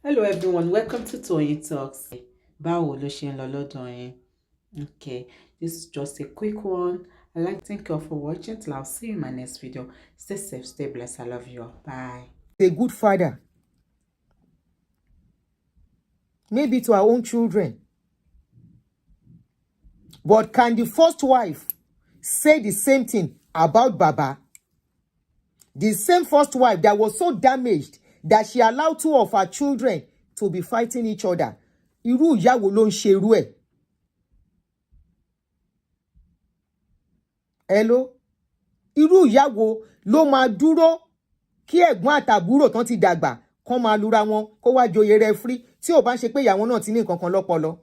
Hello everyone, welcome to Toyeen Talks. Báwo ló ṣe ń lọ lọ́dọ̀ yín? Okay, this is just a quick one. I'd like to thank you all for watching. Till I'll see you in my next video. Stay safe, stay blessed. I love you all. Bye. A good father. Maybe to our own children. But can the first wife say the same thing about Baba? The same first wife that was so damaged that she allowed two of her children to be fighting each other. Irú ìyá wo ló ń ṣe irú ẹ̀? Hello? Irú ìyá wo ló máa dúró kí ẹ̀gbọ́n àtàbúrò tán ti dàgbà kán máa lura wọn kó wá joyè referee tí ò bá ń ṣe pé ìyàwó náà ti ní nǹkan kan lọ́pọlọ.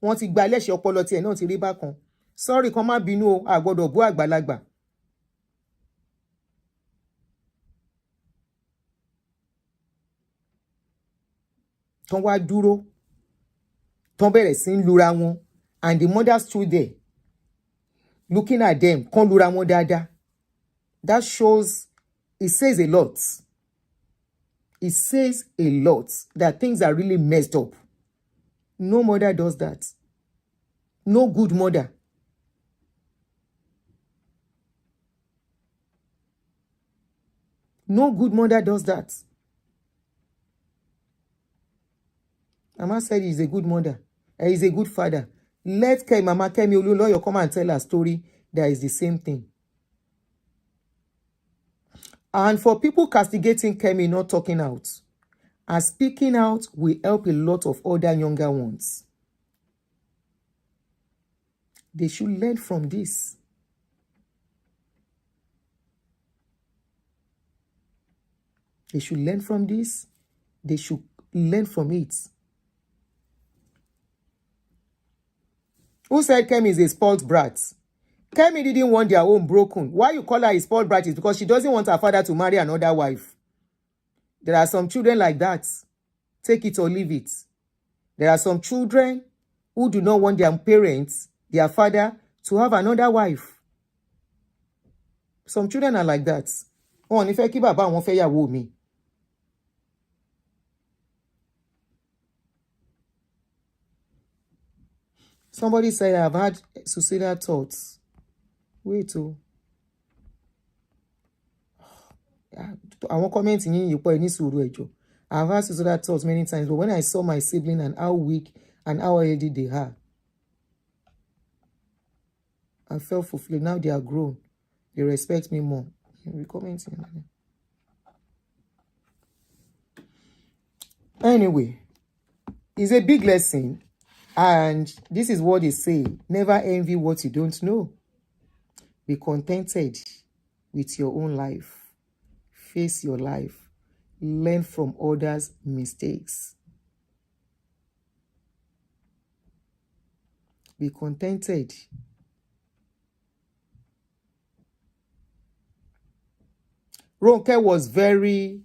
Wọ́n ti gba ẹlẹ́ṣẹ̀ ọpọlọ tiẹ̀ náà ti rí bákan. Sorry, kan má bínú o, a gbọ́dọ̀ bú àgbàlagbà. Tán wá dúró, tán bẹ̀rẹ̀ sí ń lura wọn, and the mother stood there looking at them, kán lura wọn dáadáa. That shows, it says a lot. It says a lot that things are really messed up. No mother does that. No good mother. No good mother does that. Mama said he's a good mother. He's a good father. Let Mama Kemi Olunloyo come and tell her story. That is the same thing. And for people castigating Kemi not talking out, and speaking out will help a lot of other younger ones. They should learn from this. They should learn from this. They should learn from it. Who said Kemi is a spoiled brat? Kemi didn't want their home broken. Why you call her a spoiled brat is because she doesn't want her father to marry another wife. There are some children like that. Take it or leave it. There are some children who do not want their parents, their father, to have another wife. Some children are like that. Oh, if I keep about one fair with me. Somebody said I've had suicidal thoughts. Wait, oh. I won't comment in you put any suru. I've had suicidal thoughts many times, but when I saw my sibling and how weak and how healthy they are, I felt fulfilled. Now they are grown. They respect me more. You'll be commenting. Anyway, it's a big lesson. And this is what they say. Never envy what you don't know. Be contented with your own life. Face your life. Learn from others' mistakes. Be contented. Ronke was very...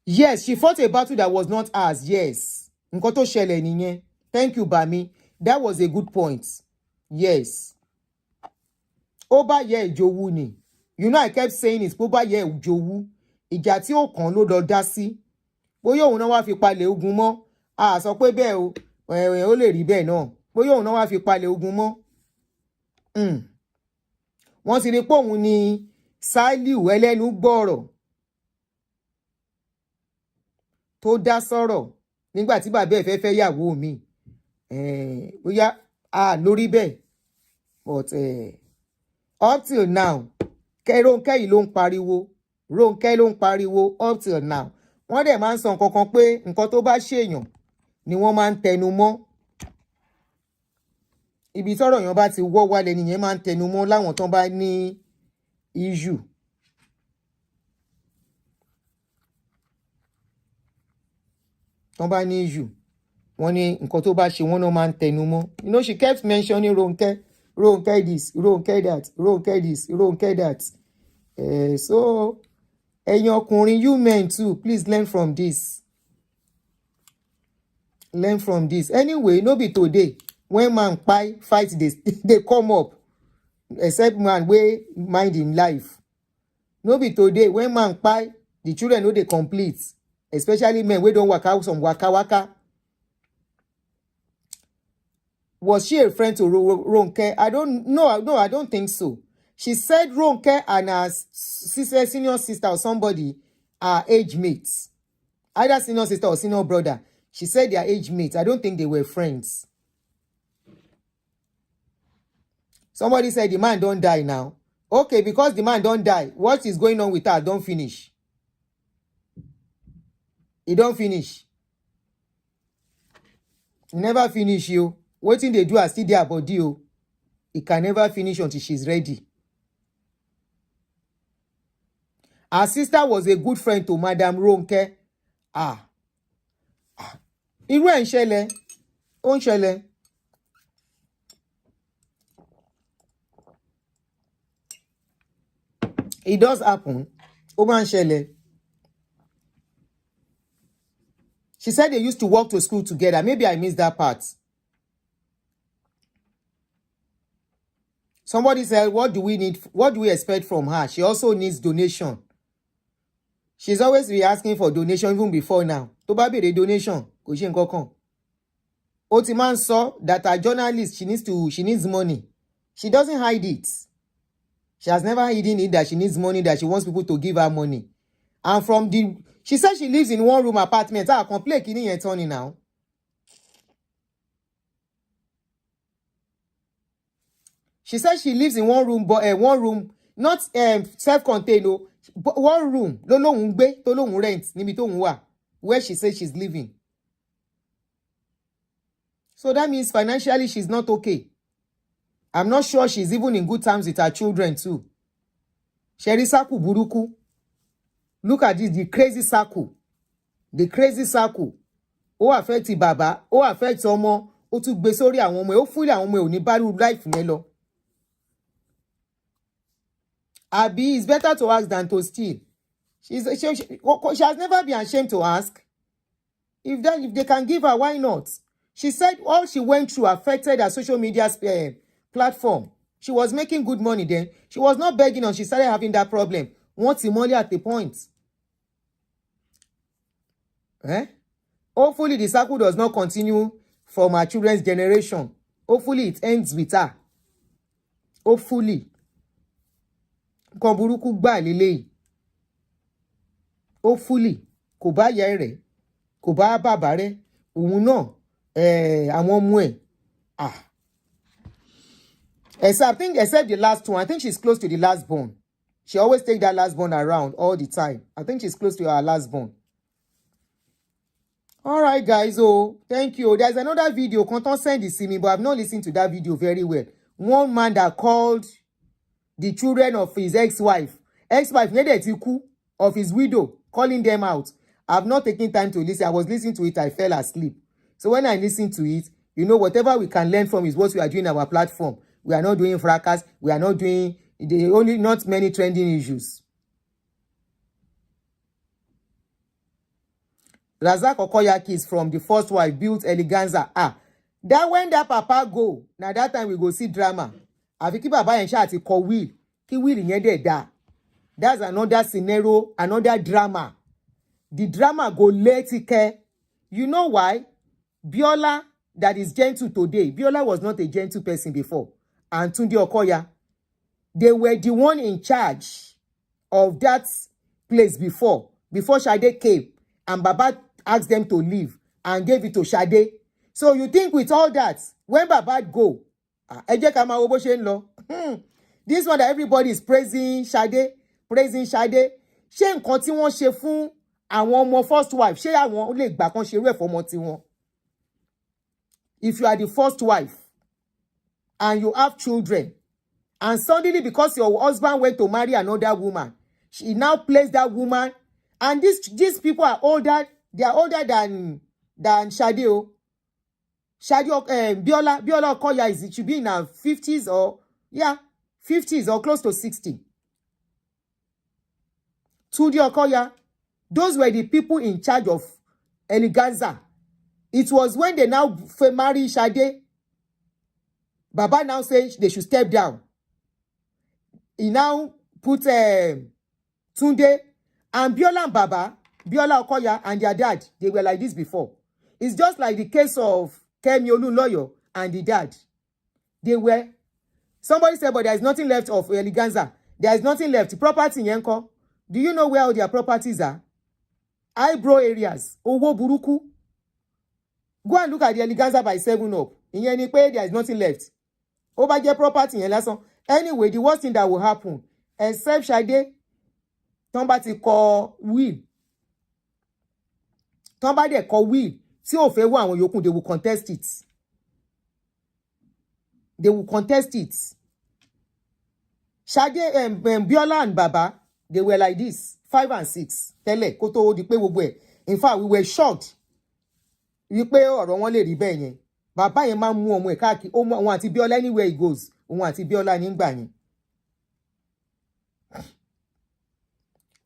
Yes, she fought a battle that was not ours. Yes. Nǹkan tó ṣẹlẹ̀ nìyẹn. Thank you, Bami. That was a good point. Yes. Ó bá yẹ ìjòwú ni. You know, I kept saying it. Ó bá yẹ ìjòwú. Ìjà tí ó kàn ló lọ dá sí. Bóyá òun náà wá fi palẹ̀ ogun mọ́. A sọ pé bẹ́ẹ̀ o. Ó lè rí bẹ́ẹ̀ náà. Bóyá òun náà wá fi palẹ̀ ogun mọ́. Wọ́n ti rí pé òun ni Sálíù ẹlẹ́nu gbọ́rọ̀ tó dá sọ̀rọ̀ nígbà tí bàbá ẹ̀ fẹ́ yàwó mi. Bóyá lórí bẹ́ẹ̀. But up till now, Ronke yìí ló ń pariwo. Ronke ló ń pariwo up till now. Wọ́n dẹ̀ máa ń sọ nǹkan kan pé nǹkan tó bá ṣèyàn ni wọ́n máa ń tẹnu mọ́. Ibi tọ́rọ̀ yẹn bá ti wọ́ wálẹ̀ nìyẹn máa ń tẹnu mọ́ láwọn tán bá ní issue. Tán bá ní issue. Wọ́n ní nǹkan tó bá ṣe wọ́n náà máa ń tẹnu mọ́. You know, she kept mentioning Ronke. Ronke this, Ronke that, Ronke this, Ronke that. So, ẹ̀yin ọkùnrin, you men too, please learn from this. Learn from this. Anyway, no be today. When man fight, they come up. Except man wey mind him life. No be today. When man The children know they complete, especially men wey don waka some waka. Was she a friend to Ronke? I don't know. No, I don't think so. She said Ronke and her sister, senior sister or somebody are age mates. Either senior sister or senior brother. She said they are age mates. I don't think they were friends. Somebody said the man don't die now. Okay, because the man don't die, what is going on with her? Don't finish. He don't finish. He never finish you. Wetin they do are still there body you. He can never finish until she's ready. Her sister was a good friend to Madam Ronke. Irú ẹ̀ ń ṣẹlẹ̀. Ó ń ṣẹlẹ̀. It does happen. Ó máa ń ṣẹlẹ̀. She said they used to walk to school together. Maybe I missed that part. Somebody said, what do we need? What do we expect from her? She also needs donation. She's always be asking for donation even before now. Tó bá béèrè donation, kò ṣe nǹkan kan. Ó ti máa ń sọ that a journalist, she needs money. She doesn't hide it. She has never hidden it that she needs money, that she wants people to give her money. And she said she lives in one room apartment. Complain kini yẹn tán ni now. She said she lives in one room, but one room, not self-contained, no, but one room. Ló lóhùn gbé, tó lóhùn rent, níbi tóhùn wà, where she says she's living. So that means financially she's not okay. I'm not sure she's even in good terms with her children too. Sherry Saku Buruku. Look at this, the crazy circle. The crazy circle. Ó affect bàbá, ó affect ọmọ, ó tún gbé sórí àwọn ọmọ, ó fúlì àwọn ọmọ ò ní bárù life yẹn lọ. Abi, it's better to ask than to steal. She has never been ashamed to ask. If they can give her, why not? She said all she went through affected her social media platform. She was making good money then. She was not begging and she started having that problem. Once money at the point. Hopefully the cycle does not continue from our children's generation. Hopefully it ends with her. Hopefully. Nǹkan burúkú gbà lélẹ́yìí. Hopefully kò bá ìyá rẹ̀, kò bá bàbá rẹ̀, òun náà àwọn ọmọ ẹ̀. Except the last one. I think she's close to the last born. She always take that last born around all the time. I think she's close to her last born. All right, guys. Oh, thank you. There's another video. Content send it to me, but I've not listened to that video very well. One man that called the children of his ex-wife of his widow, calling them out. I've not taken time to listen. I was listening to it. I fell asleep. So when I listen to it, you know, whatever we can learn from is what we are doing on our platform. We are not doing fracas. We are not doing not many trending issues. Razak Okoyaki is from the first wife, built eleganza. That when that papa go, now that time we go see drama. Àfi kí bàbá yẹn ṣáà ti kọ will, kí will yẹn dẹ̀ dá. That's another scenario, another drama. The drama go late. You know why? Biola, that is gentle today. Biola was not a gentle person before. And Tunde Okoya, they were the one in charge of that place before Sade came. And Baba asked them to leave and gave it to Sade. So you think with all that, when Baba go, ẹ jẹ́ ká máa wo bó ṣe ń lọ. This one that everybody is praising Sade. Ṣé nǹkan tí wọ́n ṣe fún àwọn ọmọ first wife, ṣé àwọn lè gbà kan ṣe irú ẹ̀ fọ́mọ tiwọn? If you are the first wife and you have children, and suddenly because your husband went to marry another woman, she now placed that woman, and these people are older, they are older than Sade. Biola Okoya it should be in her 50s or 50s or close to 60. Tunde Okoya, those were the people in charge of Eleganza. It was when they now marry Sade, Baba now says they should step down. He now put Tunde And Biola and Baba, Biola Okoya and their dad, they were like this before. It's just like the case of Kemi Olunloyo and the dad. They were. Somebody said, but there is nothing left of Eleganza. There is nothing left. Property Yenko. Do you know where all their properties are? Eyebrow areas. Owo Buruku. Go and look at the Eleganza by 7up. In any way, there is nothing left. Over your property and lesson. Anyway, the worst thing that will happen, except Shade, somebody call will. Somebody call will. See if everyone when you they will contest it. They will contest it. Shade Biola and Baba, they were like this, 5 and 6. Tele, koto di pe gbogbo ẹ̀. In fact, we were shocked. Wí pé ọ̀rọ̀ wọn lè rí bẹ́ẹ̀ yẹn. Bàbá yẹn máa mú ọmọ ẹ̀ káàkiri. Ó mú òun àti Biola anywhere he goes. Òun àti Biola nígbà yẹn.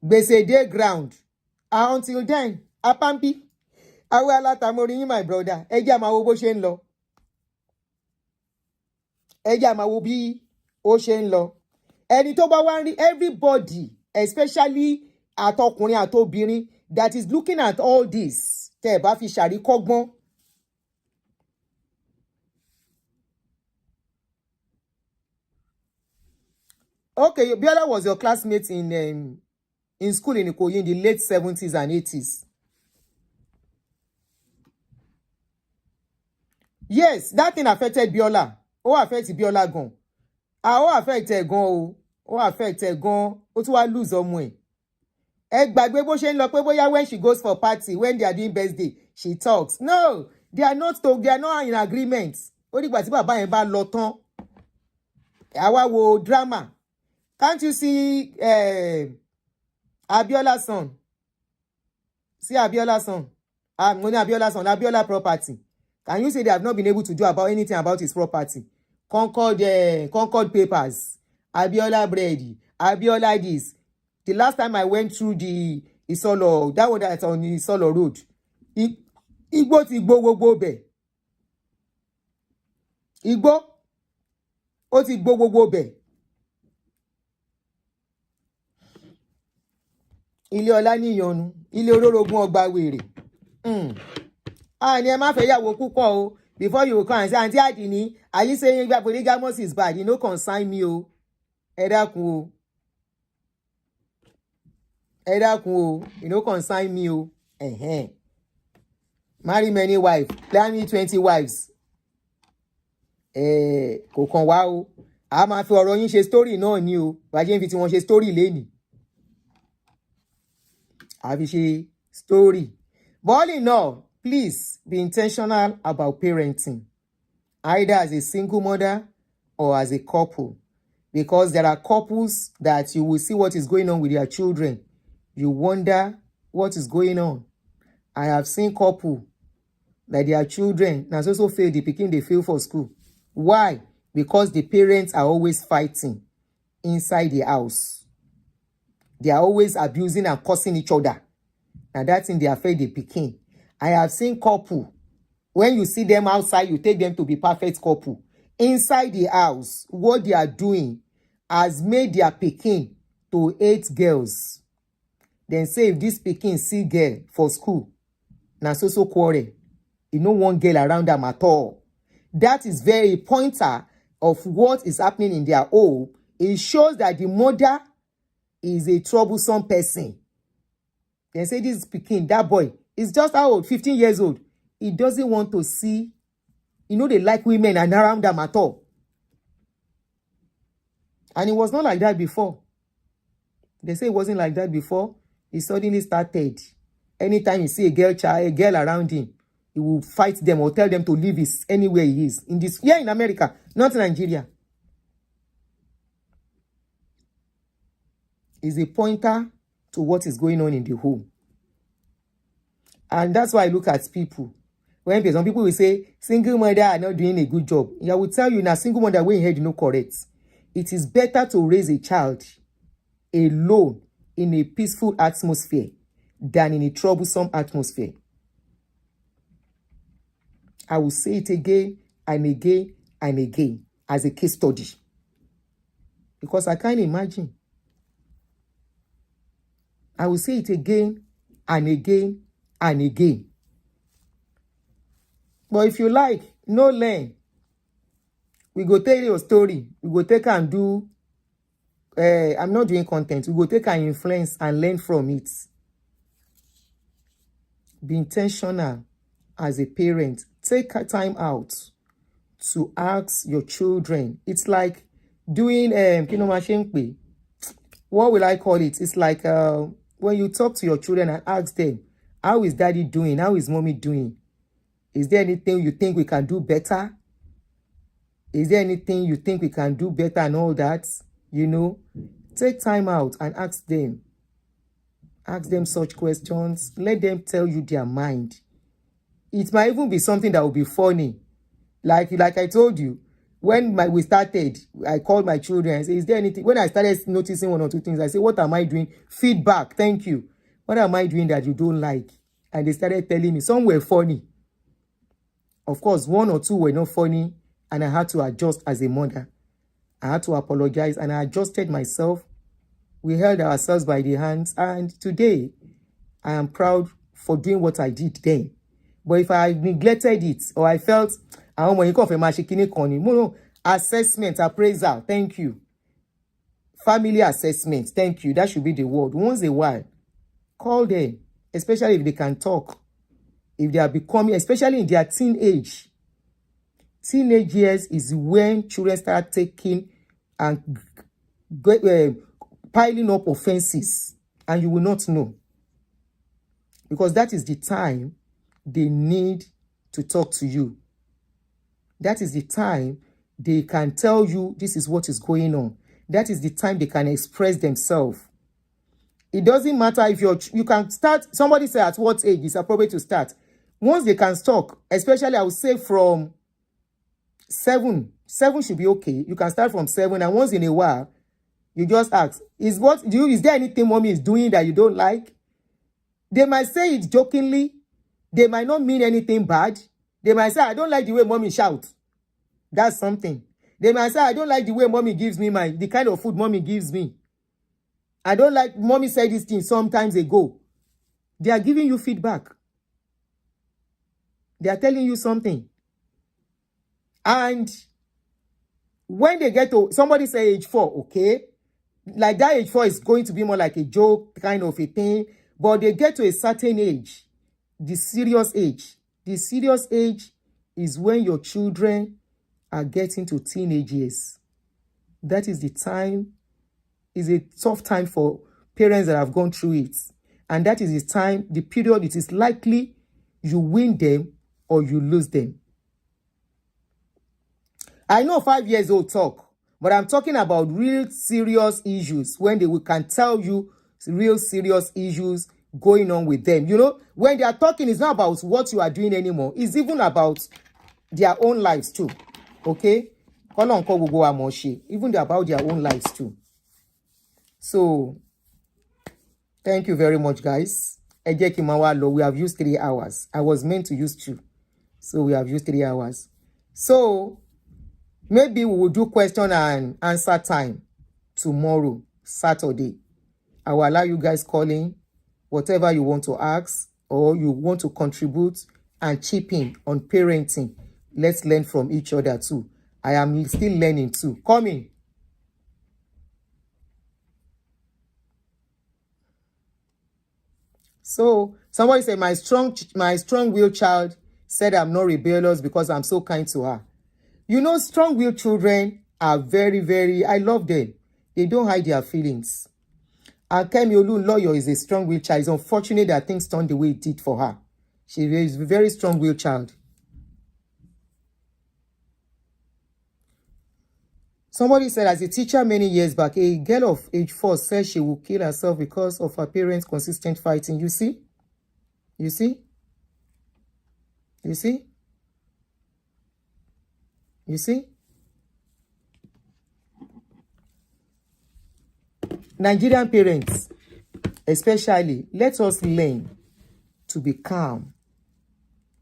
Gbèsè dey ground. Until then, apampi. Awe alatamori yín my brother. Ẹ jẹ́ máa wo bó ṣe ń lọ. Ẹ jẹ́ máa wo bí ó ṣe ń lọ. Ẹni tó bá wá rí everybody, especially àtọkùnrin àtobìnrin that is looking at all this. Tẹ́ bá fi ṣàríkọ́gbọ́n. Okay, Biola was your classmate in school in Ikoyi in the late 70s and 80s. Yes, that thing affected Biola. Ó affect Biola gan. Ó affect ẹ gan o. Ó affect ẹ gan. Ó tún wá lose ọmọ ẹ̀. Ẹ gbàgbé bó ṣe ń lọ pé bóyá when she goes for party, when they are doing birthday, she talks. No, they are not in agreement. Ó dìgbà tí bàbá yẹn bá lọ tán. Àwa wo drama. Can't you see Abiola's son? See Abiola's son. I'm going to Abiola's son, Abiola property. Can you say they have not been able to do about anything about his property? Concord papers, Abiola bread, Abiola this. The last time I went through the Isolo, that one that's on the Isolo road, Igbo ti gbogbo bẹ̀. Igbo, ó ti gbogbo bẹ̀. Ilé ọlá níyọnu, ilé olórogún ọgbà wèrè. Ni ẹ má fẹ́ yàwó púpọ̀ o. Before you come and say, Auntie Adini, are you saying that polygamous is bad? You know, consign me o. Ẹ dákun o. Ẹ dákun o. You know, consign me o. Marry many wives. Plan me 20 wives. Kò kàn wá o. A máa fi ọ̀rọ̀ yín ṣe story náà ni o. Bàjẹ́ ń fi tí wọ́n ṣe story lénìí. A fi ṣe story. But all in all, please be intentional about parenting, either as a single mother or as a couple, because there are couples that you will see what is going on with their children. You wonder what is going on. I have seen couple that their children now also fail the pikin they fail for school. Why? Because the parents are always fighting inside the house. They are always abusing and cursing each other. Now that's in the affect the pikin. I have seen couple, when you see them outside, you take them to be perfect couple. Inside the house, what they are doing has made their pikin to 8 girls. Then say if this pikin see girl for school, na so quarrel. You know one girl around them at all. That is very pointer of what is happening in their home. It shows that the mother is a troublesome person. Then say this pikin, that boy, is just how old? 15 years old. He doesn't want to see, they like women and around them at all. And it was not like that before. They say it wasn't like that before. He suddenly started. Anytime you see a girl around him, he will fight them or tell them to leave anywhere he is. Here in America, not Nigeria. Is a pointer to what is going on in the home. And that's why I look at people. When some people will say, single mother are not doing a good job. I will tell you, now single mother way head no correct. It is better to raise a child alone in a peaceful atmosphere than in a troublesome atmosphere. I will say it again and again and again as a case study. Because I can't imagine. I will say it again and again and again. But if you like, no learn. We go tell your story. We go take and do. I'm not doing content. We go take and influence and learn from it. Be intentional as a parent. Take time out to ask your children. It's like doing what will I call it? It's like when you talk to your children and ask them, how is daddy doing? How is mommy doing? Is there anything you think we can do better? Is there anything you think we can do better and all that? You know, take time out and ask them. Ask them such questions. Let them tell you their mind. It might even be something that will be funny. Like I told you, when we started, I called my children and said, is there anything? When I started noticing one or two things, I said, what am I doing? Feedback, thank you. What am I doing that you don't like? And they started telling me. Some were funny. Of course, one or two were not funny, and I had to adjust as a mother. I had to apologize, and I adjusted myself. We held ourselves by the hands, and today, I am proud for doing what I did then. But if I neglected it, or I felt, assessment, appraisal, thank you. Family assessment, thank you. That should be the word. Once a while, call them, especially if they can talk. If they are becoming, especially in their teenage years is when children start taking and piling up offenses, and you will not know. Because that is the time they need to talk to you. That is the time they can tell you this is what is going on. That is the time they can express themselves. It doesn't matter if you can start, somebody say at what age is appropriate to start. Once they can talk, especially I would say from 7 should be okay. You can start from 7, and once in a while, you just ask, is there anything mommy is doing that you don't like? They might say it jokingly. They might not mean anything bad. They might say, I don't like the way mommy shouts. That's something. They might say, I don't like the way mommy gives me the kind of food mommy gives me. I don't like, mommy said this thing sometimes ago. They are giving you feedback. They are telling you something. And when they get to, somebody say age 4, okay? Like that age 4 is going to be more like a joke kind of a thing. But they get to a certain age, the serious age. The serious age is when your children are getting to teenage years. That is the time, is a tough time for parents that have gone through it. And that is the time, the period it is likely you win them or you lose them. I know 5 years old talk, but I'm talking about real serious issues when they can tell you real serious issues going on with them. You know, when they are talking, it's not about what you are doing anymore. It's even about their own lives too. Okay? Even about their own lives too. So, thank you very much, guys. We have used 3 hours. I was meant to use 2. So, we have used 3 hours. So, maybe we will do question and answer time tomorrow, Saturday. I will allow you guys calling whatever you want to ask or you want to contribute and chip in on parenting. Let's learn from each other too. I am still learning too. Come in. So somebody said my strong-willed child said I'm not rebellious because I'm so kind to her. You know, strong-willed children are very, very, I love them. They don't hide their feelings. And Olunloyo is a strong-willed child. It's unfortunate that things turned the way it did for her. She is a very strong-willed child. Somebody said, as a teacher many years back, a girl of age 4 said she will kill herself because of her parents' consistent fighting. You see? You see? You see? You see? Nigerian parents, especially, let us learn to be calm.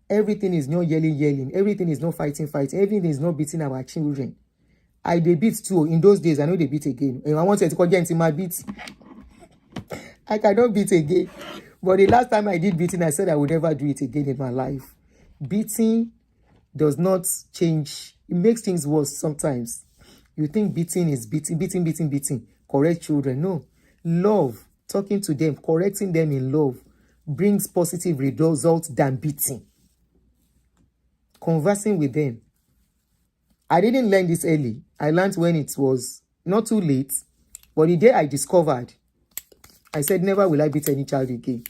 Everything is not yelling. Everything is not fighting. Everything is not beating our children. I they beat too. In those days, I know they beat again. And I wanted to call into my beat. I cannot beat again. But the last time I did beating, I said I would never do it again in my life. Beating does not change. It makes things worse sometimes. You think beating is beating. Correct children. No. Love, talking to them, correcting them in love brings positive results than beating. Conversing with them. I didn't learn this early. I learned when it was not too late. But the day I discovered, I said, never will I beat any child again.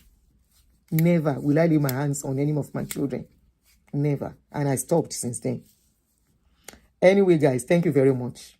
Never will I lay my hands on any of my children. Never. And I stopped since then. Anyway, guys, thank you very much.